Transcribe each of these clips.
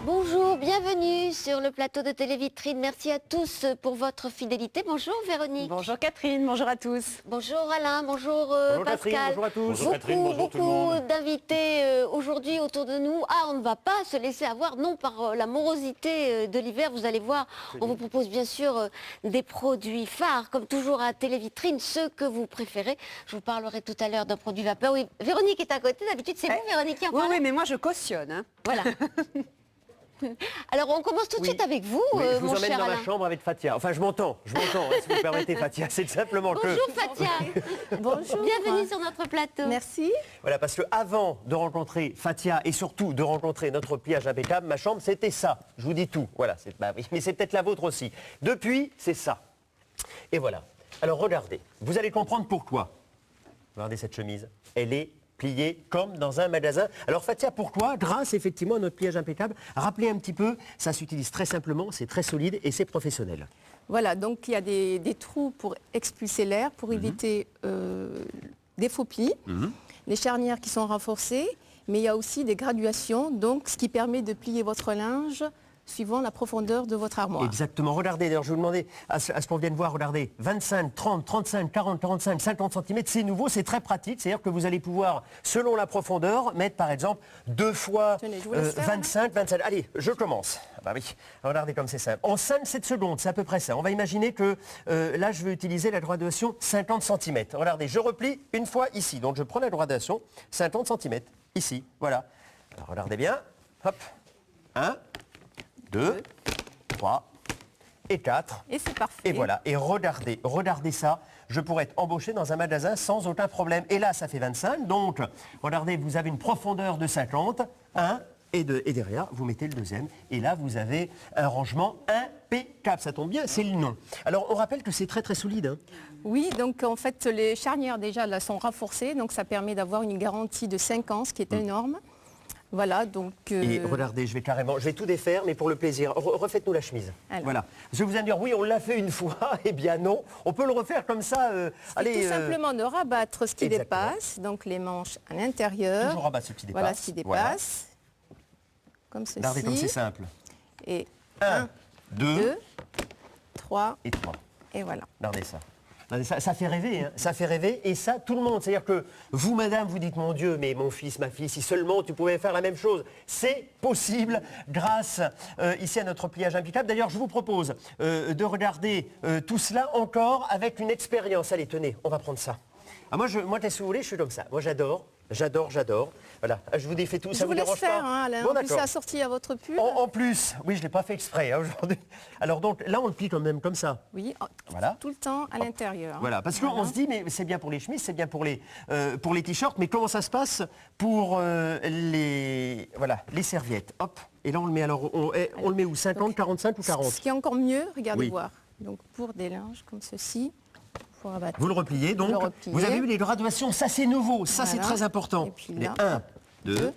Bonjour, bienvenue sur le plateau de Télévitrine. Merci à tous pour votre fidélité. Bonjour Véronique. Bonjour Catherine, bonjour à tous. Bonjour Alain, bonjour, Bonjour Pascal. Catherine, bonjour à tous. Bonjour Catherine, bonjour tout le monde. Beaucoup d'invités aujourd'hui autour de nous. Ah, on ne va pas se laisser avoir, non, par la morosité de l'hiver. Vous allez voir, on vous propose bien sûr des produits phares, comme toujours à Télévitrine, ceux que vous préférez. Je vous parlerai tout à l'heure d'un produit vapeur. Oui, Véronique est à côté. D'habitude, c'est vous, Véronique, qui en parle. Oui, mais moi je cautionne. Hein. Voilà. Alors on commence tout de suite avec vous, Oui, je vous mon emmène cher dans Alain. ma chambre avec Fatia. Enfin, je m'entends, hein, si vous permettez, Fatia. C'est simplement Bonjour Fatia. Bonjour. Bienvenue sur notre plateau. Merci. Voilà, parce que avant de rencontrer Fatia et surtout de rencontrer notre pliage impeccable, ma chambre, c'était ça. Je vous dis tout. Voilà, bah oui, mais c'est peut-être la vôtre aussi. Depuis, c'est ça. Et voilà. Alors regardez, vous allez comprendre pourquoi. Regardez cette chemise. Elle est pliée comme dans un magasin. Alors Fatia, pourquoi? Grâce effectivement à notre pliage impeccable. Rappelez un petit peu, ça s'utilise très simplement, c'est très solide et c'est professionnel. Voilà, donc il y a des trous pour expulser l'air, pour éviter des faux plis, des charnières qui sont renforcées, mais il y a aussi des graduations, donc ce qui permet de plier votre linge suivant la profondeur de votre armoire. Exactement. Regardez, d'ailleurs, je vais vous demander à ce qu'on vienne voir, regardez, 25, 30, 35, 40, 45, 50 cm, c'est nouveau, c'est très pratique. C'est-à-dire que vous allez pouvoir, selon la profondeur, mettre par exemple 2 fois Tenez, je vous laisse faire, 25, 27. Allez, je commence. Ah bah oui, regardez comme c'est simple. En 5-7 secondes, c'est à peu près ça. On va imaginer que là, je vais utiliser la graduation 50 cm. Regardez, je replie une fois ici. Donc je prends la graduation 50 cm, ici, voilà. Alors regardez bien, hop, 1, 2, 3 et 4. Et c'est parfait. Et voilà. Et regardez ça. Je pourrais être embauché dans un magasin sans aucun problème. Et là, ça fait 25. Donc, regardez, vous avez une profondeur de 50. 1 et 2. Et derrière, vous mettez le deuxième. Et là, vous avez un rangement impeccable. Ça tombe bien, c'est le nom. Alors, on rappelle que c'est très très solide. Hein. Oui, donc en fait, les charnières déjà là, sont renforcées, donc ça permet d'avoir une garantie de 5 ans, ce qui est énorme. Voilà, donc... Et regardez, je vais tout défaire, mais pour le plaisir. Refaites-nous la chemise. Alors. Voilà. Je vais vous dire, oui, on l'a fait une fois. Eh bien non, on peut le refaire comme ça. Allez, tout simplement de rabattre ce qui exactement. dépasse, donc les manches à l'intérieur. Toujours rabattre ce qui dépasse. Voilà ce qui dépasse. Comme ceci. Regardez comme c'est simple. Et 1, 2, 3 et 3. et voilà. Regardez ça. Regardez ça, ça fait rêver, hein. Ça fait rêver, et ça, tout le monde. C'est-à-dire que vous, madame, vous dites, mon Dieu, mais mon fils, ma fille, si seulement tu pouvais faire la même chose. C'est possible grâce ici à notre pliage impeccable. D'ailleurs, je vous propose de regarder tout cela encore avec une expérience. Allez, tenez, on va prendre ça. Ah, moi, si vous voulez, je suis comme ça. Moi, j'adore. Voilà, je vous défais tout, Je ça vous vous laisse dérange faire, pas? hein, Alain. Bon, En plus, d'accord. c'est assorti à votre pull. En plus, oui, je ne l'ai pas fait exprès hein, aujourd'hui. Alors donc, là, on le plie quand même comme ça. Oui, Voilà. tout le temps à l'intérieur. Voilà, parce qu'on se dit, mais c'est bien pour les chemises, c'est bien pour les t-shirts, mais comment ça se passe pour les serviettes? Hop, et là on le met, alors on le met où? 50, Donc, 45 ou 40? Ce qui est encore mieux, regardez Oui. voir. Donc pour des linges comme ceci, pour rabattre. Vous le repliez, donc Le repliez. vous avez eu les graduations, ça c'est nouveau, ça c'est Voilà. très important. Et puis Les là, 1, 2,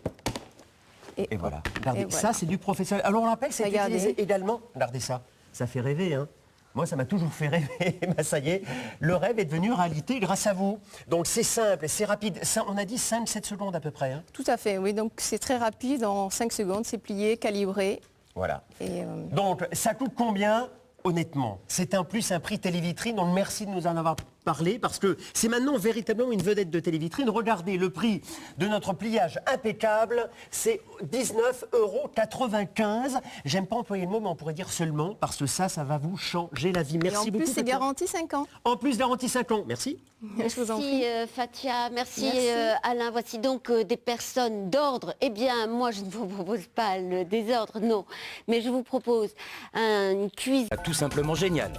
et et voilà. hop. Regardez, Et voilà. ça c'est du professionnel. Alors on rappelle, c'est Regardez. utilisé également, regardez ça, ça fait rêver, hein. Moi, ça m'a toujours fait rêver. Ben, ça y est, le rêve est devenu réalité grâce à vous. Donc c'est simple et c'est rapide. Ça, on a dit 5-7 secondes à peu près. Hein. Tout à fait, oui. Donc c'est très rapide, en 5 secondes, c'est plié, calibré. Voilà. Et, Donc, ça coûte combien? Honnêtement, c'est un prix Télévitrine. Donc, merci de nous en avoir parlé parce que c'est maintenant véritablement une vedette de Télévitrine. Regardez le prix de notre pliage impeccable, c'est 19,95 €. J'aime pas employer le mot, mais on pourrait dire seulement parce que ça va vous changer la vie. et Merci en beaucoup. plus, c'est Fatia. garanti 5 ans. En plus, garantie 5 ans. Merci. Je vous en Merci prie. Fatia, merci, Merci. Alain. Voici donc des personnes d'ordre. Eh bien, moi, je ne vous propose pas le désordre, non. Mais je vous propose une cuisine. Tout simplement génial.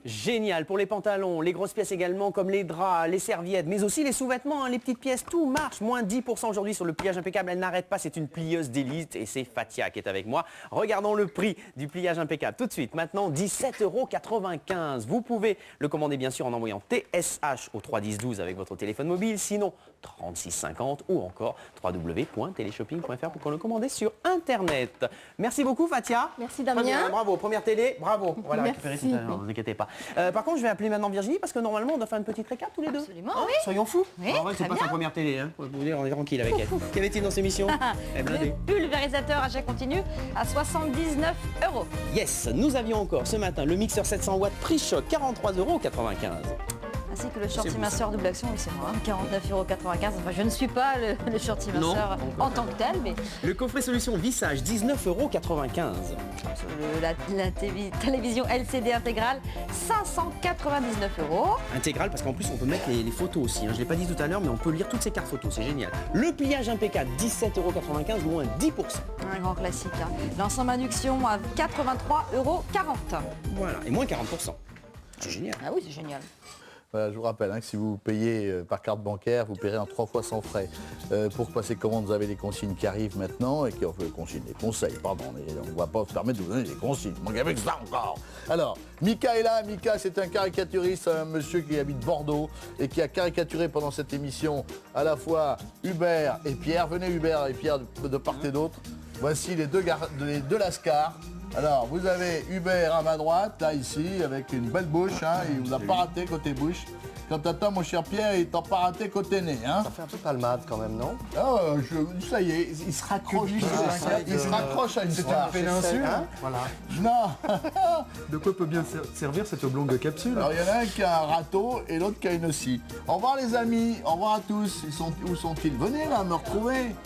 Génial pour les pantalons, les grosses pièces également comme les draps, les serviettes, mais aussi les sous-vêtements, hein, les petites pièces, tout marche. Moins 10% aujourd'hui sur le pliage impeccable, elle n'arrête pas, c'est une plieuse d'élite et c'est Fatia qui est avec moi. Regardons le prix du pliage impeccable tout de suite. Maintenant, 17,95 €. Vous pouvez le commander bien sûr en envoyant TSH au 3 10 12 avec votre téléphone mobile, sinon 36,50 ou encore www.teleshopping.fr pour le commander sur Internet. Merci beaucoup Fatia. Merci Très Damien. bien, bravo, première télé, bravo. Voilà, Merci. récupérez tout à l'heure, ne vous inquiétez pas. Par contre, je vais appeler maintenant Virginie parce que normalement, on doit faire une petite récap tous les deux. Absolument, Hein, oui. Soyons fous. Oui, Alors, c'est très pas bien. sa première télé, hein. Pour vous dire, on est tranquille avec elle. Qu'avait-il dans cette émission? Eh, blindé. Le pulvérisateur achat continu à 79 €. Yes, nous avions encore ce matin le mixeur 700 watts prix choc, 43,95 €. Ainsi que le shorty vous, minceur double action, oui c'est moi, 49,95 €. Enfin, je ne suis pas le shorty Non, minceur en tant que tel, mais Le coffret solution vissage, 19,95 €. la télévision LCD intégrale, 599 €. Intégral parce qu'en plus on peut mettre les photos aussi. Hein. Je ne l'ai pas dit tout à l'heure mais on peut lire toutes ces cartes photos, c'est génial. Le pliage impeccable, 17,95 €, moins 10%. Un grand classique. Hein. L'ensemble induction à 83,40 €. Voilà, et moins 40%. C'est génial. Ah oui, c'est génial. Voilà, je vous rappelle que si vous payez par carte bancaire, vous paierez en 3 fois sans frais. Pour passer commande, vous avez les consignes qui arrivent maintenant et qui offrent les consignes, les conseils, pardon. On ne va pas se permettre de vous donner des consignes. Manquez avec ça encore. Alors, Mika est là. Mika, c'est un caricaturiste, un monsieur qui habite Bordeaux et qui a caricaturé pendant cette émission à la fois Hubert et Pierre. Venez Hubert et Pierre de part et d'autre. Voici les deux lascars. Alors, vous avez Hubert à ma droite, là, ici, avec une belle bouche, hein, il vous a pas raté côté bouche. Quant à toi, mon cher Pierre, il t'a pas raté côté nez, hein. Ça fait un peu palmade quand même, non? Ah, ça y est, il se raccroche, il se raccroche à une star. Hein? Voilà. Non. De quoi peut bien servir cette oblongue capsule? Alors, il y en a un qui a un râteau et l'autre qui a une scie. Au revoir les amis, au revoir à tous. Où sont-ils? Venez là, me retrouver.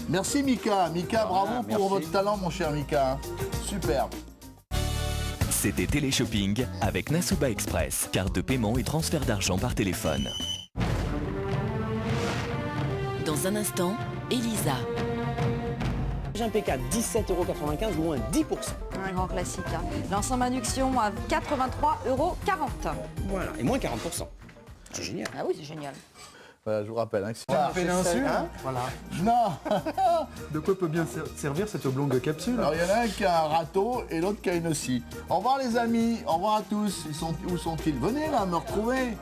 Merci Mika. Mika, bravo pour votre talent, mon cher Mika. Superbe. C'était Téléshopping avec Nasuba Express, carte de paiement et transfert d'argent par téléphone. Dans un instant, Elisa. Pliage impeccable, 17,95 €, moins 10%. Un grand classique. Hein. L'ensemble induction à 83,40 €. Voilà, et moins 40%. C'est génial. Ah oui, c'est génial. Voilà, je vous rappelle que si Péninsule, voilà. Non. De quoi peut bien servir cette oblongue capsule? Alors il y en a un qui a un râteau et l'autre qui a une scie. Au revoir les amis, au revoir à tous. Où sont-ils? Venez là, me retrouver.